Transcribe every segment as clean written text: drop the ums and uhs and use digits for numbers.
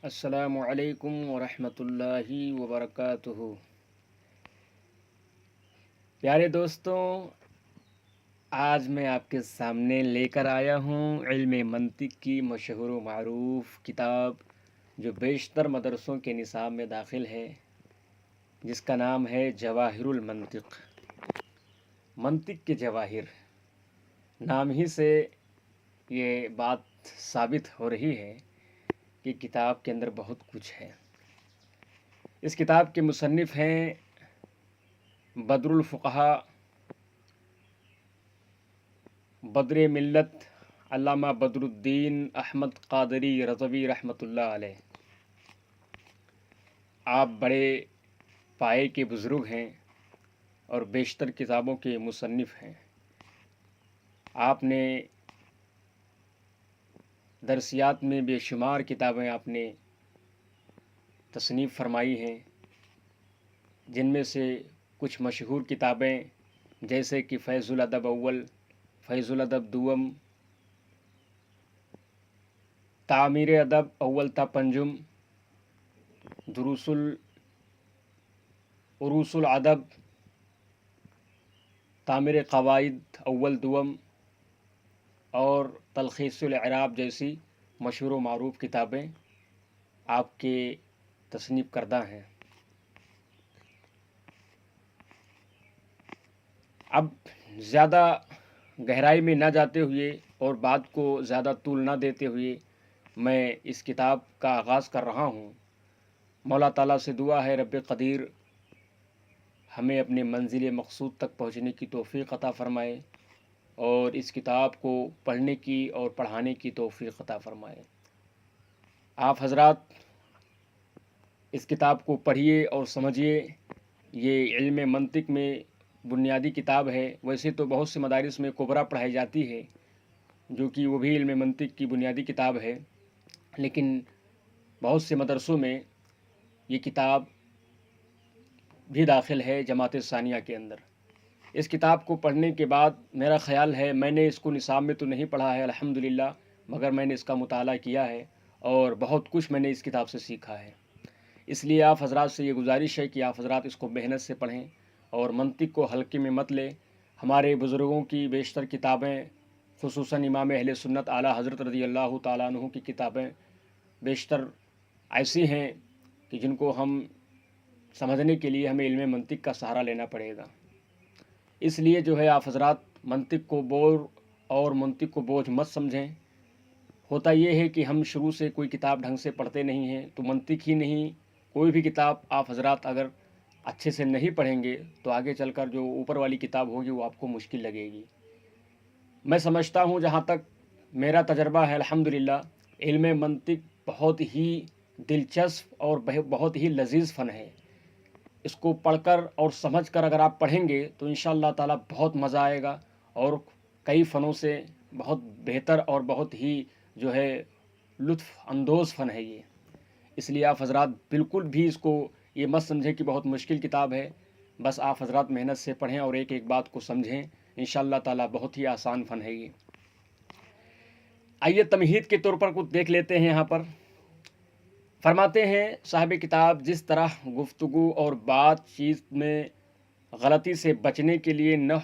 السلام علیکم ورحمۃ اللہ وبرکاتہ۔ پیارے دوستوں، آج میں آپ کے سامنے لے کر آیا ہوں علم منطق کی مشہور و معروف کتاب جو بیشتر مدرسوں کے نصاب میں داخل ہے، جس کا نام ہے جواہر المنطق۔ منطق کے جواہر، نام ہی سے یہ بات ثابت ہو رہی ہے کہ کتاب کے اندر بہت کچھ ہے۔ اس کتاب کے مصنف ہیں بدر الفقہا، بدر ملت علامہ بدر الدین احمد قادری رضوی رحمۃ اللہ علیہ۔ آپ بڑے پائے کے بزرگ ہیں اور بیشتر کتابوں کے مصنف ہیں۔ آپ نے درسیات میں بے شمار کتابیں آپ نے تصنیف فرمائی ہیں، جن میں سے کچھ مشہور کتابیں جیسے کہ فیض الادب اول، فیض الادب دوم، تعمیر ادب اول تا پنجم، عروس الادب، تعمیر قواعد اول دوم اور تلخیص الاعراب جیسی مشہور و معروف کتابیں آپ کے تصنیف کردہ ہیں۔ اب زیادہ گہرائی میں نہ جاتے ہوئے اور بات کو زیادہ طول نہ دیتے ہوئے میں اس کتاب کا آغاز کر رہا ہوں۔ مولا تعالیٰ سے دعا ہے رب قدیر ہمیں اپنے منزل مقصود تک پہنچنے کی توفیق عطا فرمائے اور اس کتاب کو پڑھنے کی اور پڑھانے کی توفیق عطا فرمائے۔ آپ حضرات اس کتاب کو پڑھیے اور سمجھیے۔ یہ علم منطق میں بنیادی کتاب ہے۔ ویسے تو بہت سے مدارس میں کبریٰ پڑھائی جاتی ہے، جو کہ وہ بھی علم منطق کی بنیادی کتاب ہے، لیکن بہت سے مدرسوں میں یہ کتاب بھی داخل ہے جماعت ثانیہ کے اندر۔ اس کتاب کو پڑھنے کے بعد میرا خیال ہے، میں نے اس کو نصاب میں تو نہیں پڑھا ہے الحمدللہ، مگر میں نے اس کا مطالعہ کیا ہے اور بہت کچھ میں نے اس کتاب سے سیکھا ہے۔ اس لیے آپ حضرات سے یہ گزارش ہے کہ آپ حضرات اس کو محنت سے پڑھیں اور منطق کو ہلکے میں مت لیں۔ ہمارے بزرگوں کی بیشتر کتابیں، خصوصاً امام اہل سنت اعلیٰ حضرت رضی اللہ تعالیٰ عنہ کی کتابیں بیشتر ایسی ہیں کہ جن کو ہم سمجھنے کے لیے ہمیں علم منطق کا سہارا لینا پڑے گا۔ اس لیے جو ہے آپ حضرات منطق کو بور اور منطق کو بوجھ مت سمجھیں۔ ہوتا یہ ہے کہ ہم شروع سے کوئی کتاب ڈھنگ سے پڑھتے نہیں ہیں، تو منطق ہی نہیں کوئی بھی کتاب آپ حضرات اگر اچھے سے نہیں پڑھیں گے تو آگے چل کر جو اوپر والی کتاب ہوگی وہ آپ کو مشکل لگے گی۔ میں سمجھتا ہوں، جہاں تک میرا تجربہ ہے الحمدللہ، علم منطق بہت ہی دلچسپ اور بہت ہی لذیذ فن ہے۔ اس کو پڑھ کر اور سمجھ کر اگر آپ پڑھیں گے تو انشاءاللہ تعالیٰ بہت مزہ آئے گا اور کئی فنوں سے بہت بہتر اور بہت ہی جو ہے لطف اندوز فن ہے یہ۔ اس لیے آپ حضرات بالکل بھی اس کو یہ مت سمجھیں کہ بہت مشکل کتاب ہے، بس آپ حضرات محنت سے پڑھیں اور ایک ایک بات کو سمجھیں، انشاءاللہ تعالیٰ بہت ہی آسان فن ہے یہ۔ آئیے تمہید کے طور پر کچھ دیکھ لیتے ہیں۔ یہاں پر فرماتے ہیں صاحب کتاب، جس طرح گفتگو اور بات چیت میں غلطی سے بچنے کے لیے نحو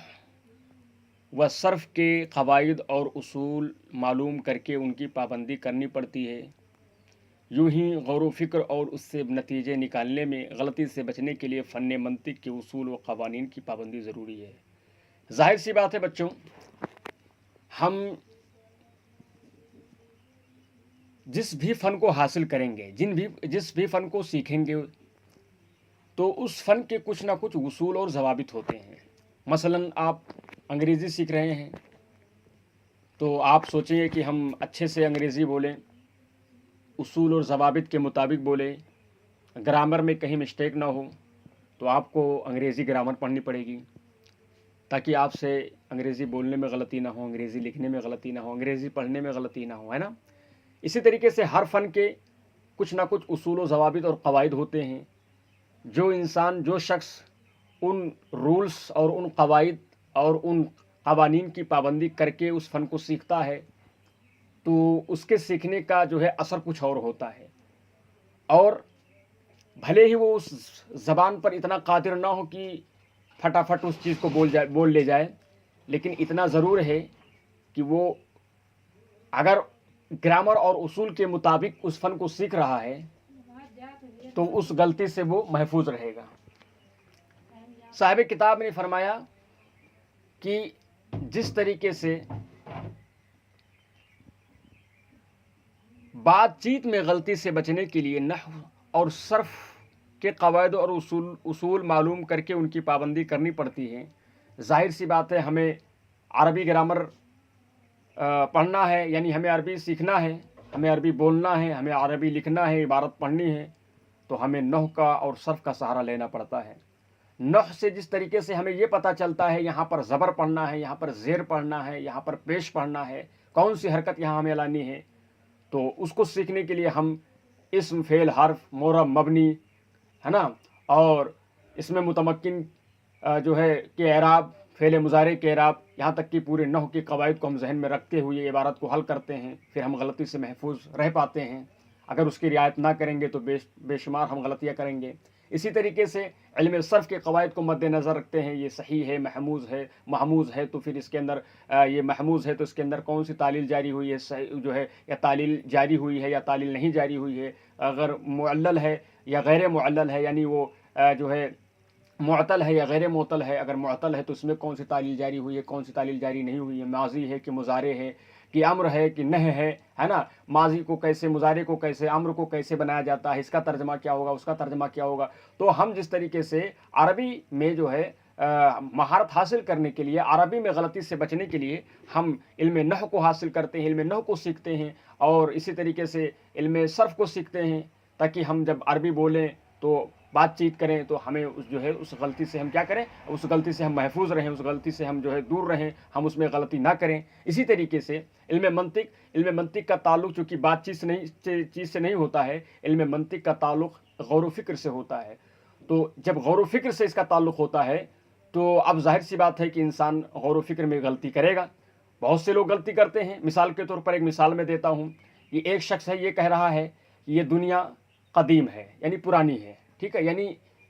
و صرف کے قواعد اور اصول معلوم کر کے ان کی پابندی کرنی پڑتی ہے، یوں ہی غور و فکر اور اس سے نتیجے نکالنے میں غلطی سے بچنے کے لیے فن منطق کے اصول و قوانین کی پابندی ضروری ہے۔ ظاہر سی بات ہے بچوں، ہم جس بھی فن کو حاصل کریں گے، جس بھی فن کو سیکھیں گے، تو اس فن کے کچھ نہ کچھ اصول اور ضوابط ہوتے ہیں۔ مثلاً آپ انگریزی سیکھ رہے ہیں تو آپ سوچیں گے کہ ہم اچھے سے انگریزی بولیں، اصول اور ضوابط کے مطابق بولیں، گرامر میں کہیں مسٹیک نہ ہو، تو آپ کو انگریزی گرامر پڑھنی پڑے گی تاکہ آپ سے انگریزی بولنے میں غلطی نہ ہو، انگریزی لکھنے میں غلطی نہ ہو، انگریزی پڑھنے میں غلطی نہ ہو، ہے نا؟ اسی طریقے سے ہر فن کے کچھ نہ کچھ اصول و ضوابط اور قواعد ہوتے ہیں۔ جو شخص ان رولز اور ان قواعد اور ان قوانین کی پابندی کر کے اس فن کو سیکھتا ہے تو اس کے سیکھنے کا جو ہے اثر کچھ اور ہوتا ہے۔ اور بھلے ہی وہ اس زبان پر اتنا قادر نہ ہو کہ پھٹافٹ اس چیز کو بول لے جائے، لیکن اتنا ضرور ہے کہ وہ اگر گرامر اور اصول کے مطابق اس فن کو سیکھ رہا ہے تو اس غلطی سے وہ محفوظ رہے گا۔ صاحب کتاب نے فرمایا کہ جس طریقے سے بات چیت میں غلطی سے بچنے کے لیے نحو اور صرف کے قواعد اور اصول معلوم کر کے ان کی پابندی کرنی پڑتی ہے، ظاہر سی بات ہے ہمیں عربی گرامر پڑھنا ہے، یعنی ہمیں عربی سیکھنا ہے، ہمیں عربی بولنا ہے، ہمیں عربی لکھنا ہے، عبارت پڑھنی ہے، تو ہمیں نحو کا اور صرف کا سہارا لینا پڑتا ہے۔ نحو سے جس طریقے سے ہمیں یہ پتہ چلتا ہے یہاں پر زبر پڑھنا ہے، یہاں پر زیر پڑھنا ہے، یہاں پر پیش پڑھنا ہے، کون سی حرکت یہاں ہمیں لانی ہے، تو اس کو سیکھنے کے لیے ہم اسم، فعل، حرف، معرب، مبنی، ہے نا، اور اس میں متمکن جو ہے کہ اعراب، فعل مضارع کے اعراب، یہاں تک کہ پورے نحو کے قواعد کو ہم ذہن میں رکھتے ہوئے عبارت کو حل کرتے ہیں، پھر ہم غلطی سے محفوظ رہ پاتے ہیں۔ اگر اس کی رعایت نہ کریں گے تو بے شمار ہم غلطیاں کریں گے۔ اسی طریقے سے علم صرف کے قواعد کو مد نظر رکھتے ہیں، یہ صحیح ہے، محموز ہے تو پھر اس کے اندر یہ محموز ہے تو اس کے اندر کون سی تعلیل جاری ہوئی ہے، صحیح جو ہے یا تعلیل جاری ہوئی ہے یا تعلیل نہیں جاری ہوئی ہے، اگر معلل ہے یا غیر معلل ہے، یعنی وہ جو ہے معطل ہے یا غیر معطل ہے، اگر معطل ہے تو اس میں کون سی تعلیل جاری ہوئی ہے، کون سی تعلیل جاری نہیں ہوئی ہے، ماضی ہے کہ مضارع ہے کہ امر ہے کہ نہ ہے نا، ماضی کو کیسے، مضارع کو کیسے، امر کو کیسے بنایا جاتا ہے، اس کا ترجمہ کیا ہوگا، اس کا ترجمہ کیا ہوگا۔ تو ہم جس طریقے سے عربی میں جو ہے مہارت حاصل کرنے کے لیے، عربی میں غلطی سے بچنے کے لیے ہم علم نحو کو حاصل کرتے ہیں، علم نحو کو سیکھتے ہیں، اور اسی طریقے سے علم صرف کو سیکھتے ہیں، تاکہ ہم جب عربی بولیں تو بات چیت کریں تو ہمیں جو ہے اس غلطی سے ہم کیا کریں، اس غلطی سے ہم محفوظ رہیں، اس غلطی سے ہم جو ہے دور رہیں، ہم اس میں غلطی نہ کریں۔ اسی طریقے سے علم منطق کا تعلق چونکہ بات چیز سے نہیں ہوتا ہے، علم منطق کا تعلق غور و فکر سے ہوتا ہے۔ تو جب غور و فکر سے اس کا تعلق ہوتا ہے تو اب ظاہر سی بات ہے کہ انسان غور و فکر میں غلطی کرے گا۔ بہت سے لوگ غلطی کرتے ہیں، مثال کے طور پر ایک مثال میں دیتا ہوں، یہ ایک شخص ہے، یہ کہہ رہا ہے کہ یہ دنیا قدیم ہے، یعنی پرانی ہے، ٹھیک ہے، یعنی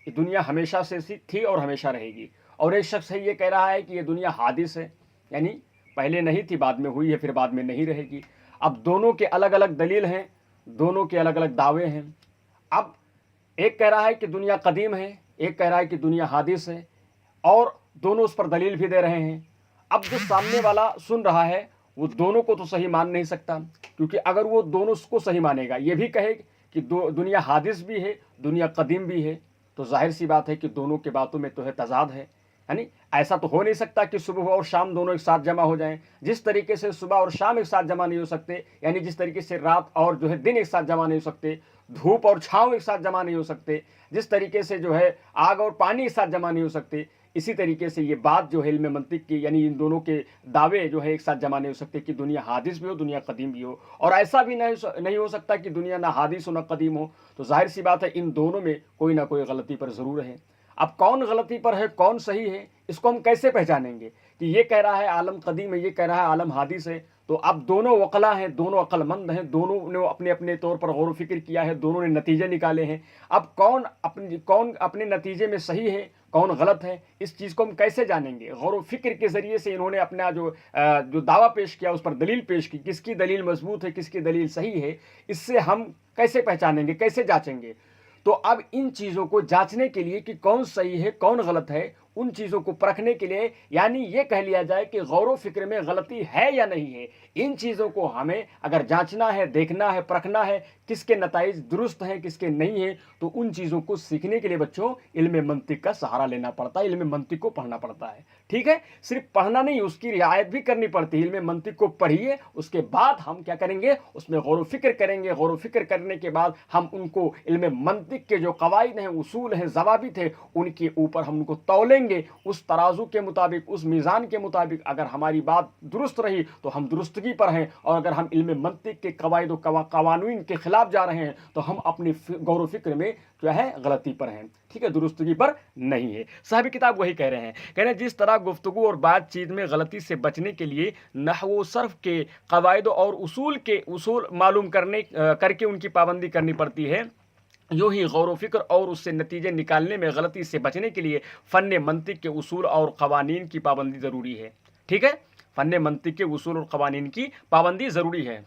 یہ دنیا ہمیشہ سے تھی اور ہمیشہ رہے گی۔ اور ایک شخص ہے، یہ کہہ رہا ہے کہ یہ دنیا حادث ہے، یعنی پہلے نہیں تھی، بعد میں ہوئی ہے، پھر بعد میں نہیں رہے گی۔ اب دونوں کے الگ الگ دلیل ہیں، دونوں کے الگ الگ دعوے ہیں۔ اب ایک کہہ رہا ہے کہ دنیا قدیم ہے، ایک کہہ رہا ہے کہ دنیا حادث ہے، اور دونوں اس پر دلیل بھی دے رہے ہیں۔ اب جو سامنے والا سن رہا ہے وہ دونوں کو تو صحیح مان نہیں سکتا، کیونکہ اگر وہ دونوں کو صحیح مانے گا، یہ بھی کہے کہ دنیا حادث بھی ہے، دنیا قدیم بھی ہے، تو ظاہر سی بات ہے کہ دونوں کے باتوں میں تو ہے تضاد ہے، یعنی ایسا تو ہو نہیں سکتا کہ صبح اور شام دونوں ایک ساتھ جمع ہو جائیں۔ جس طریقے سے صبح اور شام ایک ساتھ جمع نہیں ہو سکتے، یعنی جس طریقے سے رات اور جو ہے دن ایک ساتھ جمع نہیں ہو سکتے، دھوپ اور چھاؤں ایک ساتھ جمع نہیں ہو سکتے، جس طریقے سے جو ہے آگ اور پانی ایک ساتھ جمع نہیں ہو سکتے، اسی طریقے سے یہ بات جو ہے علم منطق کی، یعنی ان دونوں کے دعوے جو ہے ایک ساتھ جمع نہیں ہو سکتے کہ دنیا حادث بھی ہو، دنیا قدیم بھی ہو، اور ایسا بھی نہیں ہو سکتا کہ دنیا نہ حادث ہو نہ قدیم ہو۔ تو ظاہر سی بات ہے ان دونوں میں کوئی نہ کوئی غلطی پر ضرور ہے۔ اب کون غلطی پر ہے، کون صحیح ہے، اس کو ہم کیسے پہچانیں گے کہ یہ کہہ رہا ہے عالم قدیم ہے، یہ کہہ رہا ہے عالم حادث ہے؟ تو اب دونوں عقلا ہیں، دونوں عقل مند ہیں، دونوں نے اپنے اپنے طور پر غور و فکر کیا ہے، دونوں نے نتیجے نکالے ہیں۔ اب کون اپنے نتیجے میں صحیح ہے، کون غلط ہے، اس چیز کو ہم کیسے جانیں گے؟ غور و فکر کے ذریعے سے انہوں نے اپنا جو دعویٰ پیش کیا اس پر دلیل پیش کی، کس کی دلیل مضبوط ہے، کس کی دلیل صحیح ہے، اس سے ہم کیسے پہچانیں گے، کیسے جانچیں گے؟ تو اب ان چیزوں کو جانچنے کے لیے کہ کون صحیح ہے کون غلط ہے، ان چیزوں کو پرکھنے کے لیے، یعنی یہ کہہ لیا جائے کہ غور و فکر میں غلطی ہے یا نہیں ہے، ان چیزوں کو ہمیں اگر جانچنا ہے، دیکھنا ہے، پرکھنا ہے، کس کے نتائج درست ہیں کس کے نہیں ہیں، تو ان چیزوں کو سیکھنے کے لیے بچوں علم منطق کا سہارا لینا پڑتا ہے، علم منطق کو پڑھنا پڑتا ہے، ٹھیک ہے؟ صرف پڑھنا نہیں، اس کی رعایت بھی کرنی پڑتی ہے۔ علم منطق کو پڑھیے، اس کے بعد ہم کیا کریں گے، اس میں غور و فکر کریں گے، غور و فکر کرنے کے بعد ہم ان کو علم منطق کے جو قواعد ہیں، اصول ہیں، ضوابط ہیں، ان کے اوپر ہم ان کو تولیں گے، اس ترازو کے مطابق، اس میزان کے مطابق۔ اگر ہماری بات درست رہی تو ہم درستگی پر ہیں، اور اگر ہم علم منطق کے قواعد و قوانین کے خلاف جا رہے ہیں تو ہم اپنی غور و فکر میں جو ہے غلطی پر ہیں، ٹھیک ہے، درستگی پر نہیں ہے۔ صاحب کتاب وہی کہہ رہے ہیں جس طرح گفتگو اور بات چیت میں غلطی سے بچنے کے لیے نحو و صرف کے قواعد اور اصول معلوم کر کے ان کی پابندی کرنی پڑتی ہے، यूं ही गौर व फिक्र और उससे नतीजे निकालने में गलती से बचने के लिए फ़न मंतिक के उसूल और क़वानीन की पाबंदी ज़रूरी है। ठीक है, फ़न मंतिक के उसूल और क़वानीन की पाबंदी ज़रूरी है।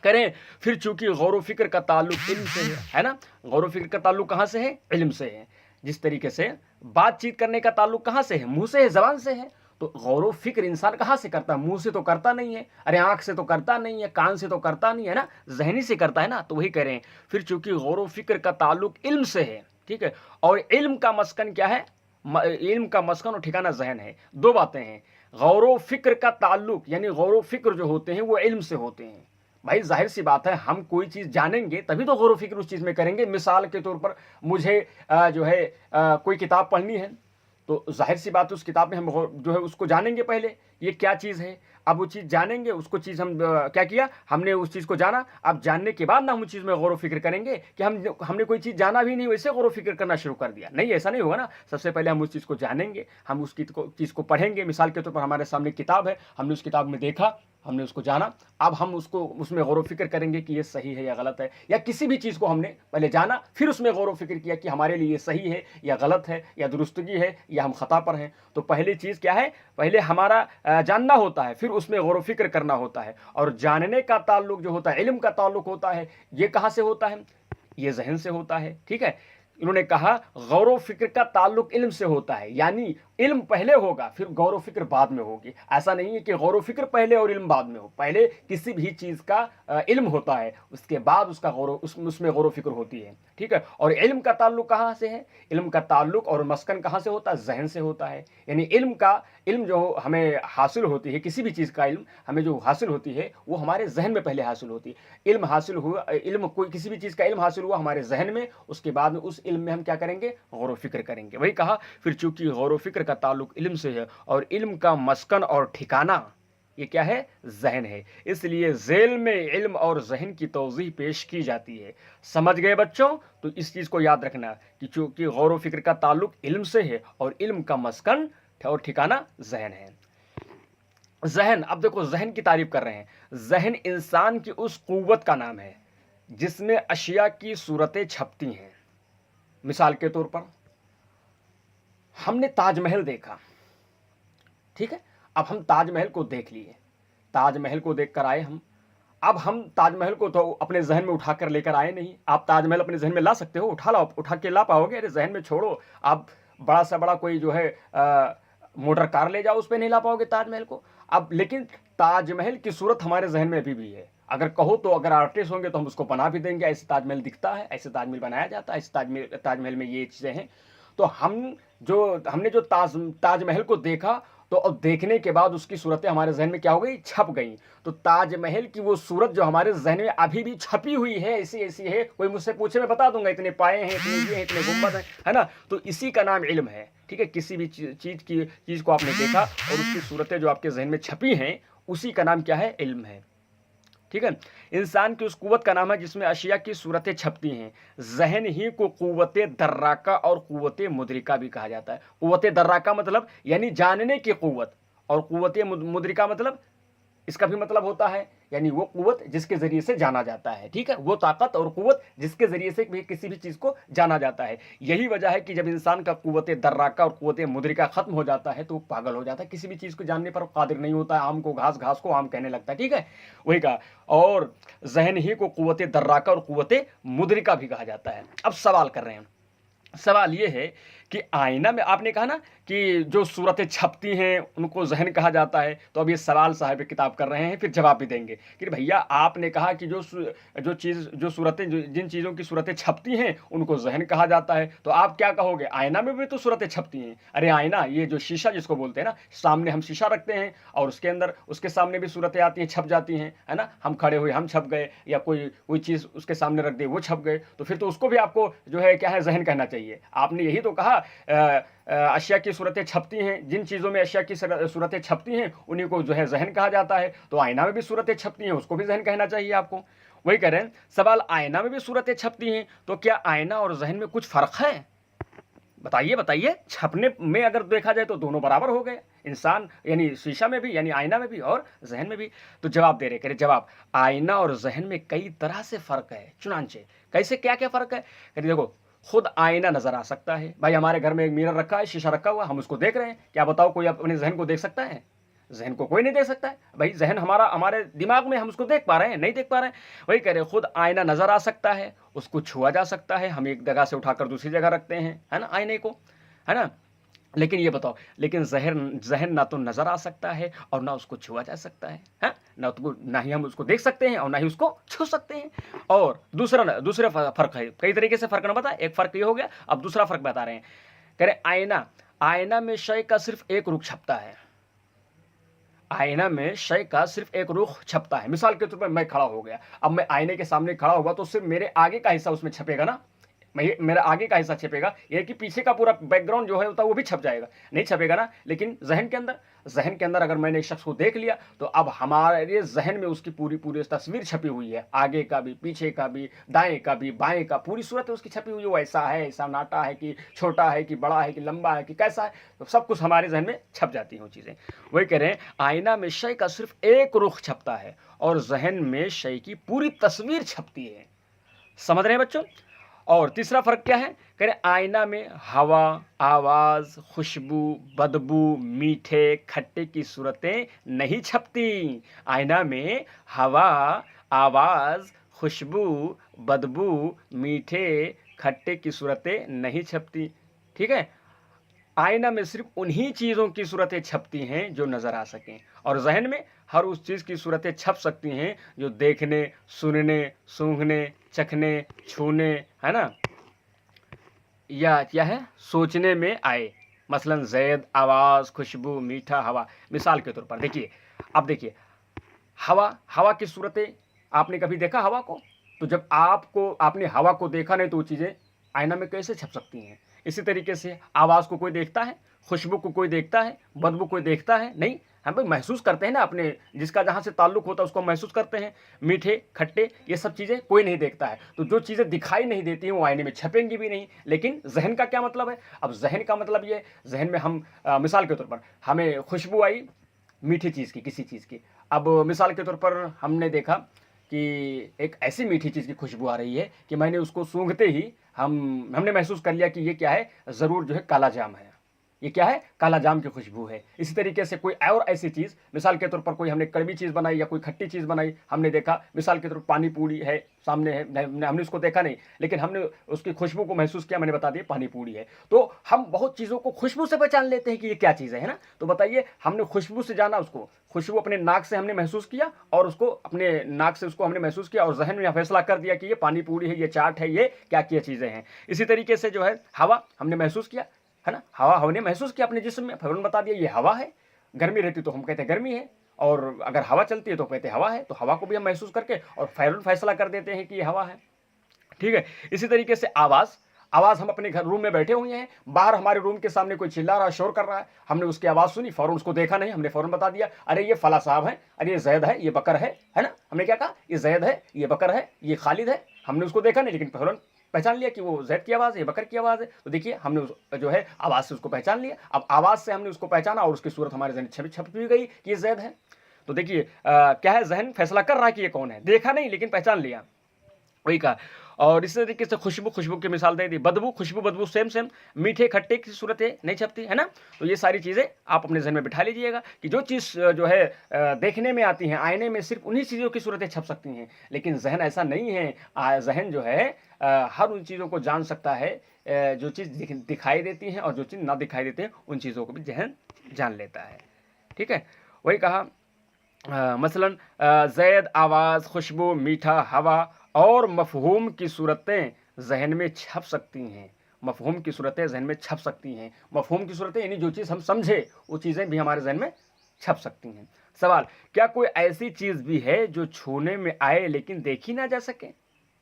करें फिर चूंकि गौर व फिक्र का ताल्लुक इल्म से है ना, गौर व फिक्र का ताल्लुक कहाँ से है? इल्म से है। जिस तरीके से बातचीत करने का ताल्लुक कहाँ से है? मुंह से है, ज़बान से है। तो गौर व फिक्र इंसान कहाँ से करता है? मुंह से तो करता नहीं है, अरे आंख से तो करता नहीं है, कान से तो करता नहीं है ना, जहनी से करता है ना। तो वही कह रहे हैं, फिर चूंकि गौर व फिक्र का ताल्लुक इल्म से है, ठीक है, और इल्म का मस्कन क्या है? इल्म का मस्कन और ठिकाना जहन है। दो बातें हैं, गौर व फिक्र का ताल्लुक यानी गौर व फिक्र जो होते हैं वो इल्म से होते हैं। भाई जाहिर सी बात है, हम कोई चीज़ जानेंगे तभी तो गौर व फिक्र उस चीज़ में करेंगे। मिसाल के तौर पर मुझे जो है कोई किताब पढ़नी है, तो जाहिर सी बात है उस किताब में हम जो है उसको जानेंगे पहले ये क्या चीज़ है। अब वो चीज़ जानेंगे, उसको चीज़ हम क्या किया, हमने उस चीज़ को जाना। अब जानने के बाद ना हम उस चीज़ में गौर व फिक्र करेंगे कि हमने कोई चीज़ जाना भी नहीं वैसे गौर व फिक्र करना शुरू कर दिया। नहीं, ऐसा नहीं होगा ना। सबसे पहले हम उस चीज़ को जानेंगे, हम उस चीज़ को पढ़ेंगे। मिसाल के तौर पर हमारे सामने किताब है, हमने उस किताब में देखा, हमने उसको जाना, अब हम उसको उसमें गौर व फिक्र करेंगे कि ये सही है या गलत है। या किसी भी चीज़ को हमने पहले जाना, फिर उसमें गौर व फिक्र किया कि हमारे लिए ये सही है या गलत है, या दुरुस्तगी है या हम ख़ता पर हैं। तो पहली चीज़ क्या है? पहले हमारा जानना होता है, फिर उसमें गौर व फिक्र करना होता है। और जानने का ताल्लुक जो होता है, इल्म का ताल्लुक होता है, ये कहाँ से होता है? ये जहन से होता है। ठीक है, इन्होंने कहा गौर व फिक्र का ताल्लुक इल्म से होता है, यानी इल्म पहले होगा फिर गौर व फिक्र बाद में होगी। ऐसा नहीं है कि गौर व फिक्र पहले और इल्म बाद में हो। पहले किसी भी चीज़ का इल्म होता है, उसके बाद उसका उसमें गौर व फिक्र होती है। ठीक है, और इल्म का ताल्लुक कहाँ से है? इल्म का ताल्लुक और मस्कन कहाँ से होता है? जहन से होता है। यानी इल्म जो हमें हासिल होती है, किसी भी चीज़ का इल्म हमें जो हासिल होती है वो हमारे जहन में पहले हासिल होती है। इल्म हासिल हुआ, इल्म कोई किसी भी चीज़ का इल्म हासिल हुआ हमारे जहन में, उसके बाद में उस इल्म में हम क्या करेंगे? गौर व फिक्र करेंगे। वही कहा, फिर चूंकि गौर व फिक्र का ताल्लुक इल्म से है और इल्म का मस्कन और ठिकाना ये क्या है? जहन है, इसलिए झेल में इल्म और जहन की तौज़ीह पेश की जाती है। समझ गए बच्चों? तो इस चीज़ को याद रखना कि चूंकि गौर व फिक्र का ताल्लुक इल्म से है और इल्म का मस्कन और ठिकाना जहन है। जहन, अब देखो जहन की तारीफ कर रहे हैं। जहन इंसान की उस कुव्वत का नाम है जिसमें अशिया की सूरतें छपती हैं। मिसाल के तौर पर हमने ताजमहल देखा, ठीक है, अब हम ताजमहल को देख लिए, ताजमहल को देख कर आए हम। अब हम ताजमहल को तो अपने जहन में उठा कर लेकर आए नहीं। आप ताजमहल अपने जहन में ला सकते हो, उठा के ला पाओगे? अरे जहन में छोड़ो, आप बड़ा सा बड़ा कोई जो है मोटर कार ले जाओ, उस पर नहीं ला पाओगे ताजमहल को। अब लेकिन ताजमहल की सूरत हमारे जहन में अभी भी है। अगर कहो तो अगर आर्टिस्ट होंगे तो हम उसको बना भी देंगे, ऐसे ताजमहल दिखता है, ऐसे ताजमहल बनाया जाता है, ऐसे ताजमहल में ये चीज़ें हैं। तो हमने जो ताजमहल को देखा, तो अब देखने के बाद उसकी सूरतें हमारे जहन में क्या हो गई? छप गई। तो ताजमहल की वो सूरत जो हमारे जहन में अभी भी छपी हुई है, ऐसी ऐसी है, कोई मुझसे पूछे मैं बता दूंगा, इतने पाए हैं, इतने ये हैं, इतने गुंबद हैं, है ना। तो इसी का नाम इल्म है। ठीक है, किसी भी चीज़ को आपने देखा और उसकी सूरतें जो आपके जहन में छपी हैं, उसी का नाम क्या है? इल्म है। ठीक है, इंसान की उस कुव्वत का नाम है जिसमें अशिया की सूरतें छपती हैं। जहन ही को कुव्वत दर्राका और कुव्वत मुद्रिका भी कहा जाता है। कुव्वत दर्राका मतलब यानी जानने की कुव्वत, और कुव्वत मुद्रिका मतलब इसका भी मतलब होता है यानी वो कुव्वत जिसके जरिए से जाना जाता है। ठीक है, वो ताकत और कुव्वत जिसके जरिए से भी किसी भी चीज़ को जाना जाता है। यही वजह है कि जब इंसान का कुव्वत दर्राका और कुव्वत मुद्रिका खत्म हो जाता है तो वो पागल हो जाता है, किसी भी चीज़ को जानने पर कादिर नहीं होता है। आम को घास, घास को आम कहने लगता है। ठीक है, वही कहा, और जहन ही को कुव्वत दर्राका और कुव्वत मुद्रिका भी कहा जाता है। अब सवाल कर रहे हैं, सवाल ये है कि आईना में आपने कहा ना कि जो सूरतें छपती हैं उनको जहन कहा जाता है। तो अब ये सवाल साहिब किताब कर रहे हैं, फिर जवाब भी देंगे कि भैया आपने कहा कि जो सूरतें जिन चीज़ों की सूरतें छपती हैं उनको जहन कहा जाता है, तो आप क्या कहोगे? आईना में भी तो सूरतें छपती हैं। अरे आईना, ये जो शीशा जिसको बोलते हैं ना, सामने हम शीशा रखते हैं और उसके अंदर उसके सामने भी सूरतें आती हैं, छप जाती हैं, है ना। हम खड़े हुए हम छप गए, या कोई चीज़ उसके सामने रख दी वो छप गए, तो फिर तो उसको भी आपको जो है क्या है? जहन कहना चाहिए। आपने यही तो कहा अशिया की सूरतें छपती हैं, जिन चीज़ों में अशिया की सूरतें छपती हैं उन्हीं को जो है जहन कहा जाता है। तो आईना में भी सूरतें छपती हैं, उसको भी जहन कहना चाहिए आपको। वही कह रहे हैं, सवाल आईना में भी सूरतें छपती हैं, तो क्या आईना और जहन में कुछ फ़र्क है? बताइए बताइए, छपने में अगर देखा जाए तो दोनों बराबर हो गए, इंसान यानी शीशा में भी, यानी आईना में भी और जहन में भी। तो जवाब दे रहे, कह रहे जवाब, आईना और जहन में कई तरह से फ़र्क है चुनांचे। कैसे, क्या क्या फ़र्क है? कह रहे देखो, खुद आईना नज़र आ सकता है भाई, हमारे घर में एक मिरर रखा है, शीशा रखा हुआ, हम उसको देख रहे हैं, क्या बताओ कोई अपने जहन को देख सकता है? जहन को कोई नहीं देख सकता है भाई, जहन हमारा हमारे दिमाग में, हम उसको देख पा रहे हैं? नहीं देख पा रहे हैं। वही कह रहे, खुद आईना नज़र आ सकता है, उसको छुआ जा सकता है, हम एक जगह से उठाकर दूसरी जगह रखते हैं, है ना, आईने को, है ना। लेकिन ये बताओ, लेकिन जहन जहन ना तो नज़र आ सकता है और ना उसको छुआ जा सकता है ना, तो ना ही हम उसको देख सकते हैं और ना ही उसको छू सकते हैं। और दूसरा फ़र्क है, कई तरीके से फ़र्क ना बता, एक फ़र्क ये हो गया, अब दूसरा फ़र्क बता रहे हैं। कह रहे आईना, आईना में शय का सिर्फ एक रुख छपता है, आईना में शय का सिर्फ एक रुख छपता है। मिसाल के तौर पर मैं खड़ा हो गया, अब मैं आईने के सामने खड़ा हुआ तो सिर्फ मेरे आगे का हिस्सा उसमें छपेगा ना, मेरा आगे का हिस्सा छपेगा, ये कि पीछे का पूरा बैकग्राउंड जो है होता है वो भी छप जाएगा, नहीं छपेगा ना। लेकिन जहन के अंदर अगर मैंने एक शख्स को देख लिया तो अब हमारे जहन में उसकी पूरी पूरी तस्वीर छपी हुई है, आगे का भी, पीछे का भी, दाएं का भी, बाएं का, पूरी सूरत उसकी छपी हुई है, वो ऐसा है, ऐसा नाटा है कि छोटा है कि बड़ा है कि लंबा है कि कैसा है, तो सब कुछ हमारे जहन में छप जाती हैं वो चीज़ें। वही कह रहे हैं, आईना में शय का सिर्फ एक रुख छपता है और जहन में शय की पूरी तस्वीर छपती है। समझ रहे हैं बच्चों? और तीसरा फर्क क्या है? कह रहे आईना में हवा, आवाज़, खुशबू, बदबू, मीठे, खट्टे की सूरतें नहीं छपती। आईना में हवा, आवाज़, खुशबू, बदबू, मीठे, खट्टे की सूरतें नहीं छपती। ठीक है, आईना में सिर्फ उन्हीं चीज़ों की सूरतें छपती हैं जो नज़र आ सकें, और जहन में हर उस चीज़ की सूरतें छप सकती हैं जो देखने, सुनने, सूंघने, चखने, छूने, है ना, या क्या है, सोचने में आए। मसलन जैद, आवाज़, खुशबू, मीठा, हवा। मिसाल के तौर पर देखिए, अब देखिए, हवा की सूरतें आपने कभी देखा हवा को? तो जब आपने हवा को देखा नहीं तो वो चीज़ें आईना में कैसे छप सकती हैं? इसी तरीके से आवाज़ को कोई देखता है, खुशबू को कोई देखता है, बदबू कोई देखता है नहीं, हम भाई महसूस करते हैं ना, अपने जिसका जहाँ से ताल्लुक़ होता है उसको महसूस करते हैं। मीठे, खट्टे, ये सब चीज़ें कोई नहीं देखता है, तो जो चीज़ें दिखाई नहीं देती हैं वो आईने में छपेंगी भी नहीं। लेकिन जहन का क्या मतलब है? अब जहन का मतलब ये, जहन में हम मिसाल के तौर पर हमें खुशबू आई मीठी चीज़ की, किसी चीज़ की। अब मिसाल के तौर पर हमने देखा कि एक ऐसी मीठी चीज़ की खुशबू आ रही है कि मैंने उसको सूंघते ही हमने महसूस कर लिया कि ये क्या है, ज़रूर जो है काला जाम है, ये क्या है, काला जाम की खुशबू है। इसी तरीके से कोई और ऐसी चीज़, मिसाल के तौर पर कोई हमने कड़वी चीज़ बनाई या कोई खट्टी चीज़ बनाई, हमने देखा, मिसाल के तौर पर पानी पूरी है सामने है, हमने उसको देखा नहीं लेकिन हमने उसकी खुशबू को महसूस किया, मैंने बता दिया पानी पूरी है। तो हम बहुत चीज़ों को खुशबू से पहचान लेते हैं कि ये क्या चीज़ है ना। तो बताइए, हमने खुशबू से जाना उसको, खुशबू अपने नाक से हमने महसूस किया और उसको अपने नाक से उसको हमने महसूस किया और जहन में फैसला कर दिया कि ये पानी पूरी है, ये चाट है, ये क्या क्या चीज़ें हैं। इसी तरीके से जो है हवा हमने महसूस किया, है ना, हवा हमने महसूस किया अपने जिस्म में, फौरन बता दिया ये हवा है। गर्मी रहती तो हम कहते हैं गर्मी है, और अगर हवा चलती है तो कहते हैं हवा है। तो हवा को भी हम महसूस करके और फौरन फैसला कर देते हैं कि ये हवा है। ठीक है, इसी तरीके से आवाज़ हम अपने घर रूम में बैठे हुए हैं, बाहर हमारे रूम के सामने कोई चिल्ला रहा है, शोर कर रहा है, हमने उसकी आवाज़ सुनी, फौरन उसको देखा नहीं, हमने फौरन बता दिया अरे ये फला साहब है, अरे ये जैद है, ये बकर है ना। हमने क्या कहा, ये जैद है, ये बकर है, ये खालिद है। हमने उसको देखा नहीं लेकिन फौरन पहचान लिया कि वो जैद की आवाज़ है, बकर की आवाज़ है। तो देखिए, हमने जो है आवाज़ से उसको पहचान लिया। अब आवाज़ से हमने उसको पहचाना और उसकी सूरत हमारे जहन छपी छप भी गई कि ये जैद है। तो देखिए क्या है, जहन फैसला कर रहा है कि ये कौन है, देखा नहीं लेकिन पहचान लिया, वही कहा। और इस तरीके से खुशबू की मिसाल दे दी, बदबू, खुशबू, बदबू सेम मीठे खट्टे की सूरतें नहीं छपती, है ना। तो ये सारी चीज़ें आप अपने जहन में बिठा लीजिएगा कि जो चीज़ जो है देखने में आती हैं आईने में, सिर्फ उन्हीं चीज़ों की सूरतें छप सकती हैं। लेकिन जहन ऐसा नहीं है, जहन जो है हर उन चीज़ों को जान सकता है, जो चीज़ दिखाई देती हैं और जो चीज़ ना दिखाई देती हैं उन चीज़ों को भी जहन जान लेता है। ठीक है, वही कहा मसलन जैद, आवाज़, खुशबू, मीठा, हवा और मफ़हूम की सूरतें जहन में छप सकती हैं। मफ़हूम की सूरतें जहन में छप सकती हैं। मफ़हूम की सूरतें यानी जो चीज़ हम समझे वो चीज़ें भी हमारे जहन में छप सकती हैं। सवाल, क्या कोई ऐसी चीज़ भी है जो छूने में आए लेकिन देखी ना जा सके?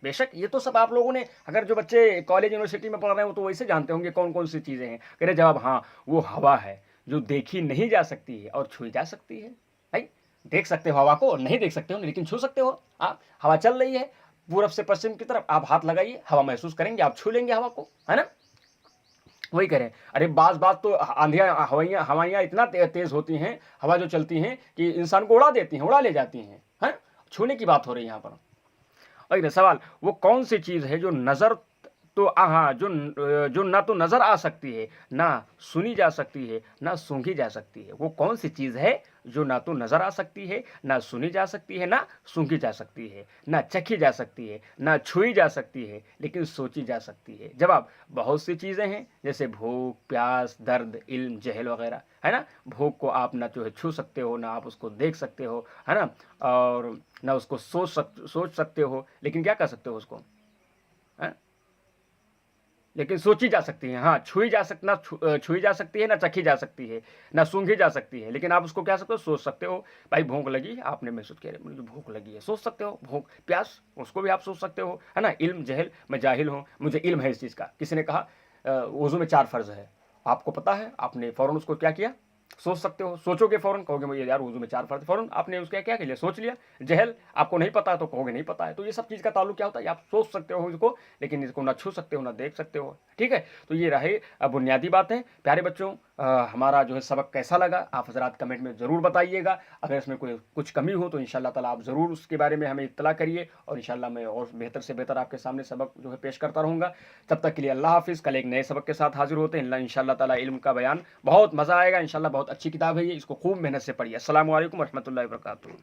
बेशक, ये तो सब आप लोगों ने, अगर जो बच्चे कॉलेज यूनिवर्सिटी में पढ़ रहे हो तो वैसे जानते होंगे कौन कौन सी चीज़ें हैं। कह रहे जवाब, हाँ, वो हवा है जो देखी नहीं जा सकती है और छुई जा सकती है। भाई, देख सकते हो हवा को, नहीं देख सकते हो लेकिन छू सकते हो। आप, हवा चल रही है पूरब से पश्चिम की तरफ, आप हाथ लगाइए, हवा महसूस करेंगे, आप छू लेंगे हवा को, है ना। वही कह रहे हैं, अरे बाज़ बाज़ तो आंधियाँ हवाइयाँ इतना तेज़ होती हैं, हवा जो चलती हैं कि इंसान को उड़ा देती हैं, उड़ा ले जाती हैं, हैं? छूने की बात हो रही है यहाँ पर। वही ना सवाल, वो कौन सी चीज़ है जो नज़र तो हाँ, जो ना तो नज़र आ सकती है, ना सुनी जा सकती है, ना सूंघी जा सकती है। वो कौन सी चीज़ है जो ना तो नज़र आ सकती है, ना सुनी जा सकती है, ना सूंघी जा सकती है, ना चखी जा सकती है, ना छुई जा सकती है, लेकिन सोची जा सकती है? जवाब, बहुत सी चीज़ें हैं, जैसे भूख, प्यास, दर्द, इल्म, जहल वगैरह, है ना? भूख को आप ना जो है छू सकते हो, ना आप उसको देख सकते हो, है ना? और ना उसको सोच सकते हो, लेकिन क्या कर सकते हो उसको? हैं? लेकिन सोची जा सकती है, हाँ, छुई जा सकती है, ना चखी जा सकती है, ना सूंघी जा सकती है, लेकिन आप उसको क्या सकते हो? सोच सकते हो। भाई भूख लगी, आपने महसूस किया, मुझे भूख लगी है, सोच सकते हो। भूख, प्यास, उसको भी आप सोच सकते हो, है ना? इल्म, जहल, मैं जाहिल हूँ, मुझे इल्म है इस चीज़ का। किसी ने कहा वज़ू में 4 फ़र्ज़ है, आपको पता है, आपने फ़ौरन उसको क्या किया? सोच सकते हो, सोचोगे फ़ौरन, कहोगे मुझे यार वज़ू में 4 फ़र्ज़, फ़ौरन आपने उसका क्या कर लिया? सोच लिया। जहल, आपको नहीं पता है तो कहोगे नहीं पता है। तो ये सब चीज़ का ताल्लुक क्या होता है? आप सोच सकते हो इसको, लेकिन इसको ना छू सकते हो, ना देख सकते हो। ठीक है? तो ये रहे बुनियादी बातें। प्यारे बच्चों, हमारा जो है सबक कैसा लगा, आप हज़रात कमेंट में ज़रूर बताइएगा। अगर इसमें कोई कुछ कमी हो तो इंशाअल्लाह ताला आप ज़रूर उसके बारे में हमें इत्तला करिए, और इंशाअल्लाह मैं और बेहतर से बेहतर आपके सामने सबक जो है पेश करता रहूँगा। तब तक के लिए अल्लाह हाफ़िज़। कल एक नए सबक के साथ हाज़िर होते हैं इंशाअल्लाह ताला। इल्म का बयान बहुत मज़ा आएगा इंशाअल्लाह। बहुत अच्छी किताब है ये, इसको खूब मेहनत से पढ़िए। अस्सलामु अलैकुम व रहमतुल्लाहि व बरकातुहू।